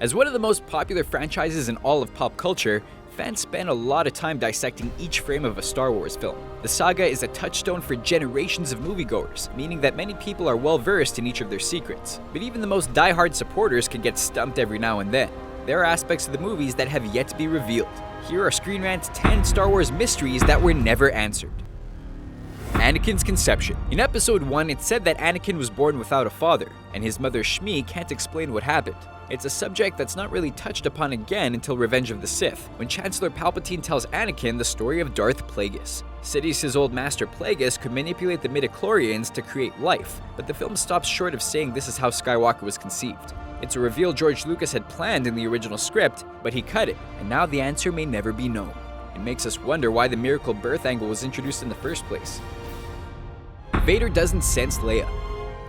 As one of the most popular franchises in all of pop culture, fans spend a lot of time dissecting each frame of a Star Wars film. The saga is a touchstone for generations of moviegoers, meaning that many people are well versed in each of their secrets. But even the most die-hard supporters can get stumped every now and then. There are aspects of the movies that have yet to be revealed. Here are Screen Rant's 10 Star Wars mysteries that were never answered. Anakin's conception. In Episode 1, it said that Anakin was born without a father, and his mother Shmi can't explain what happened. It's a subject that's not really touched upon again until Revenge of the Sith, when Chancellor Palpatine tells Anakin the story of Darth Plagueis. Sidious's old master Plagueis could manipulate the midichlorians to create life, but the film stops short of saying this is how Skywalker was conceived. It's a reveal George Lucas had planned in the original script, but he cut it, and now the answer may never be known. It makes us wonder why the miracle birth angle was introduced in the first place. Vader doesn't sense Leia.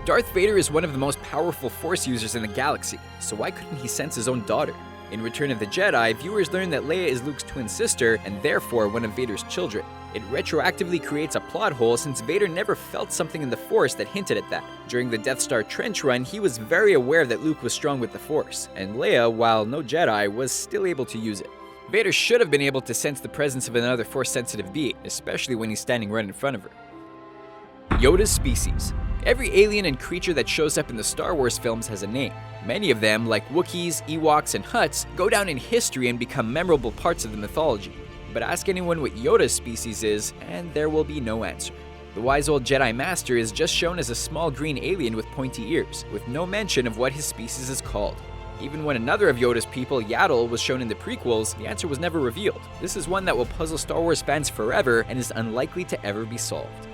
Darth Vader is one of the most powerful Force users in the galaxy, so why couldn't he sense his own daughter? In Return of the Jedi, viewers learn that Leia is Luke's twin sister and therefore one of Vader's children. It retroactively creates a plot hole since Vader never felt something in the Force that hinted at that. During the Death Star trench run, he was very aware that Luke was strong with the Force, and Leia, while no Jedi, was still able to use it. Vader should have been able to sense the presence of another Force-sensitive being, especially when he's standing right in front of her. Yoda's species. Every alien and creature that shows up in the Star Wars films has a name. Many of them, like Wookiees, Ewoks, and Hutts, go down in history and become memorable parts of the mythology. But ask anyone what Yoda's species is, and there will be no answer. The wise old Jedi Master is just shown as a small green alien with pointy ears, with no mention of what his species is called. Even when another of Yoda's people, Yaddle, was shown in the prequels, the answer was never revealed. This is one that will puzzle Star Wars fans forever and is unlikely to ever be solved.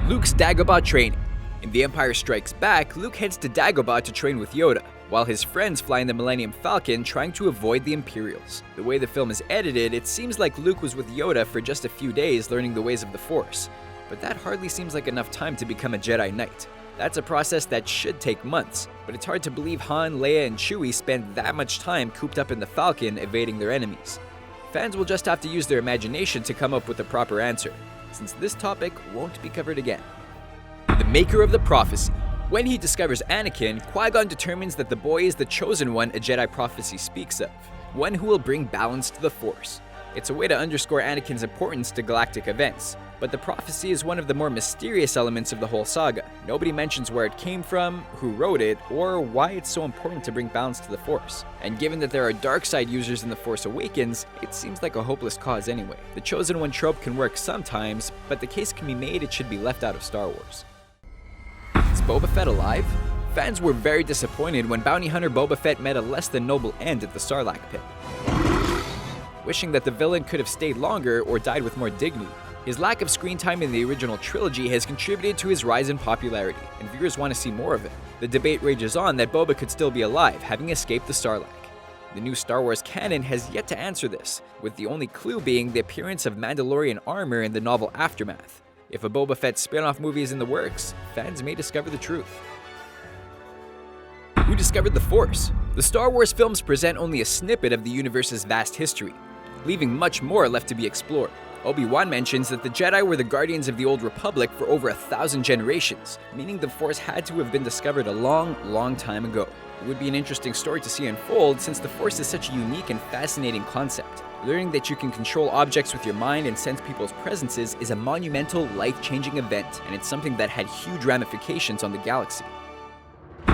Luke's Dagobah training. In The Empire Strikes Back, Luke heads to Dagobah to train with Yoda, while his friends fly in the Millennium Falcon trying to avoid the Imperials. The way the film is edited, it seems like Luke was with Yoda for just a few days learning the ways of the Force, but that hardly seems like enough time to become a Jedi Knight. That's a process that should take months, but it's hard to believe Han, Leia, and Chewie spent that much time cooped up in the Falcon evading their enemies. Fans will just have to use their imagination to come up with a proper answer, since this topic won't be covered again. The Maker of the Prophecy. When he discovers Anakin, Qui-Gon determines that the boy is the chosen one a Jedi prophecy speaks of, one who will bring balance to the Force. It's a way to underscore Anakin's importance to galactic events, but the prophecy is one of the more mysterious elements of the whole saga. Nobody mentions where it came from, who wrote it, or why it's so important to bring balance to the Force. And given that there are dark side users in The Force Awakens, it seems like a hopeless cause anyway. The Chosen One trope can work sometimes, but the case can be made it should be left out of Star Wars. Is Boba Fett alive? Fans were very disappointed when bounty hunter Boba Fett met a less than noble end at the Sarlacc pit, wishing that the villain could have stayed longer or died with more dignity. His lack of screen time in the original trilogy has contributed to his rise in popularity, and viewers want to see more of him. The debate rages on that Boba could still be alive, having escaped the Sarlacc. The new Star Wars canon has yet to answer this, with the only clue being the appearance of Mandalorian armor in the novel Aftermath. If a Boba Fett spin-off movie is in the works, fans may discover the truth. Who discovered the Force? The Star Wars films present only a snippet of the universe's vast history, leaving much more left to be explored. Obi-Wan mentions that the Jedi were the guardians of the Old Republic for over 1,000 generations, meaning the Force had to have been discovered a long time ago. It would be an interesting story to see unfold since the Force is such a unique and fascinating concept. Learning that you can control objects with your mind and sense people's presences is a monumental, life-changing event, and it's something that had huge ramifications on the galaxy.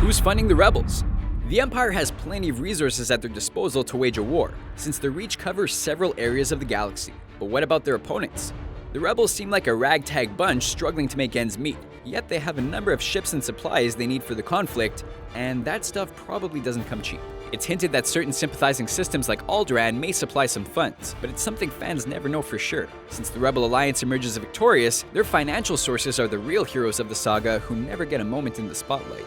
Who's funding the rebels? The Empire has plenty of resources at their disposal to wage a war, since the Reach covers several areas of the galaxy. But what about their opponents? The rebels seem like a ragtag bunch struggling to make ends meet, yet they have a number of ships and supplies they need for the conflict, and that stuff probably doesn't come cheap. It's hinted that certain sympathizing systems like Alderaan may supply some funds, but it's something fans never know for sure. Since the Rebel Alliance emerges victorious, their financial sources are the real heroes of the saga who never get a moment in the spotlight.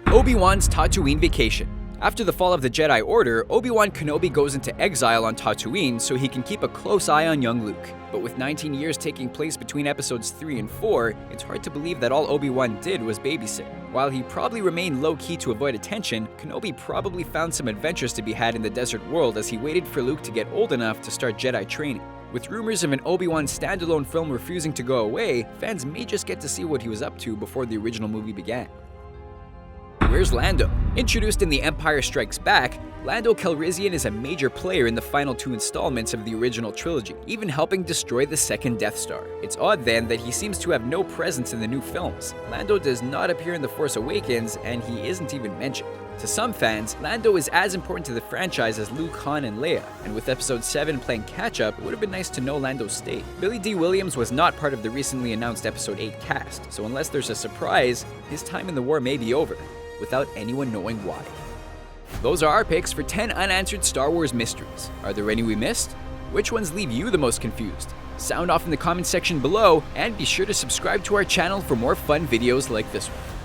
Obi-Wan's Tatooine vacation. After the fall of the Jedi Order, Obi-Wan Kenobi goes into exile on Tatooine so he can keep a close eye on young Luke. But with 19 years taking place between episodes 3 and 4, it's hard to believe that all Obi-Wan did was babysit. While he probably remained low-key to avoid attention, Kenobi probably found some adventures to be had in the desert world as he waited for Luke to get old enough to start Jedi training. With rumors of an Obi-Wan standalone film refusing to go away, fans may just get to see what he was up to before the original movie began. Where's Lando? Introduced in The Empire Strikes Back, Lando Calrissian is a major player in the final 2 installments of the original trilogy, even helping destroy the second Death Star. It's odd then that he seems to have no presence in the new films. Lando does not appear in The Force Awakens, and he isn't even mentioned. To some fans, Lando is as important to the franchise as Luke, Han, and Leia, and with Episode 7 playing catch-up, it would have been nice to know Lando's state. Billy D. Williams was not part of the recently announced Episode 8 cast, so unless there's a surprise, his time in the war may be over, without anyone knowing why. Those are our picks for 10 unanswered Star Wars mysteries. Are there any we missed? Which ones leave you the most confused? Sound off in the comment section below, and be sure to subscribe to our channel for more fun videos like this one.